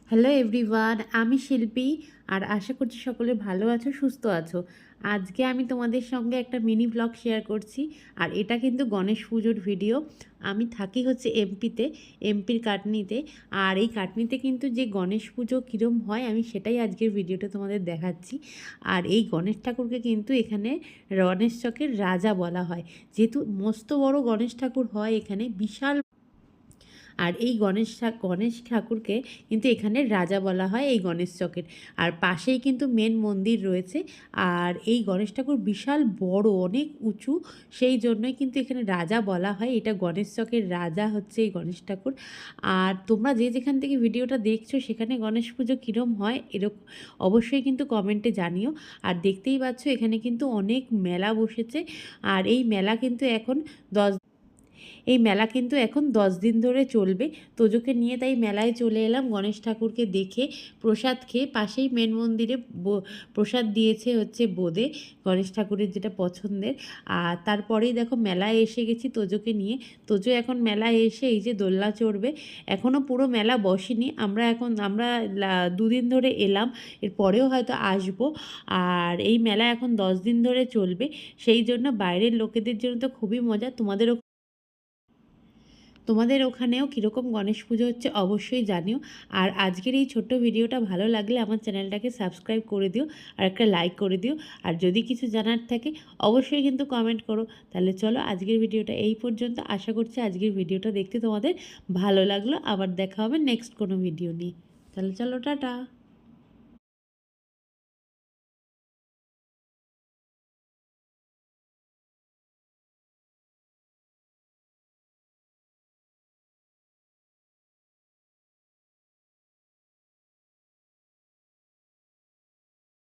Hello everyone, আমি শিল্পী। আর আশা করছি সকলে ভালো আছো, সুস্থ আছো। আজকে আমি তোমাদের সঙ্গে একটা মিনি ব্লগ শেয়ার করছি। আর এটা কিন্তু গণেশ পুজোর ভিডিও। আমি থাকি হচ্ছে এমপিতে, এমপির কাটনিতে। আর এই কাটনিতে কিন্তু যে গণেশ পুজো কীরম হয় আমি সেটাই আজকের ভিডিওটা তোমাদের দেখাচ্ছি। আর এই গণেশ ঠাকুরকে কিন্তু এখানে গণেশ চকের রাজা বলা হয়, যেহেতু মস্ত বড় গণেশ ঠাকুর হয় এখানে, বিশাল। আর এই গণেশ ঠাকুরকে কিন্তু এখানে রাজা বলা হয় এই গণেশ চকের। আর পাশেই কিন্তু মেন মন্দির রয়েছে। আর এই গণেশ ঠাকুর বিশাল বড়, অনেক উঁচু, সেই জন্যই কিন্তু এখানে রাজা বলা হয়। এটা গণেশ চকের রাজা হচ্ছে এই গণেশ ঠাকুর। আর তোমরা যে যেখান থেকে ভিডিওটা দেখছো সেখানে গণেশ পুজো কীরম হয় এরকম অবশ্যই কিন্তু কমেন্টে জানিও। আর দেখতেই পাচ্ছ এখানে কিন্তু অনেক মেলা বসেছে। আর এই মেলা কিন্তু এখন 10 এই মেলা কিন্তু এখন 10 দিন ধরে চলবে। তোজোকে নিয়ে তাই মেলায় চলে এলাম গণেশ ঠাকুরকে দেখে, প্রসাদ খেয়ে। পাশেই মেন মন্দিরে প্রসাদ দিয়েছে হচ্ছে বোঁদে, গণেশ ঠাকুরের যেটা পছন্দের। আর তারপরেই দেখো মেলায় এসে গেছি তোজোকে নিয়ে। তোজো এখন মেলায় এসে এই যে দোলনা চড়বে। এখনও পুরো মেলা বসেনি, আমরা 2 দিন ধরে এলাম, এরপরেও হয়তো আসবো। আর এই মেলা এখন 10 দিন ধরে চলবে, সেই জন্য বাইরের লোকেদের জন্য তো খুবই মজা। তোমাদের ওখানেও কীরকম গণেশ পুজো হচ্ছে অবশ্যই জানিও। আর আজকের এই ছোট্ট ভিডিওটা ভালো লাগলে আমার চ্যানেলটাকে সাবস্ক্রাইব করে দিও, আর একটা লাইক করে দিও। আর যদি কিছু জানার থাকে অবশ্যই কিন্তু কমেন্ট করো। তাহলে চলো আজকের ভিডিওটা এই পর্যন্ত। আশা করছি আজকের ভিডিওটা দেখতে তোমাদের ভালো লাগলো। আবার দেখা হবে নেক্সট কোনো ভিডিও নিয়ে। তাহলে চলো, টাটা।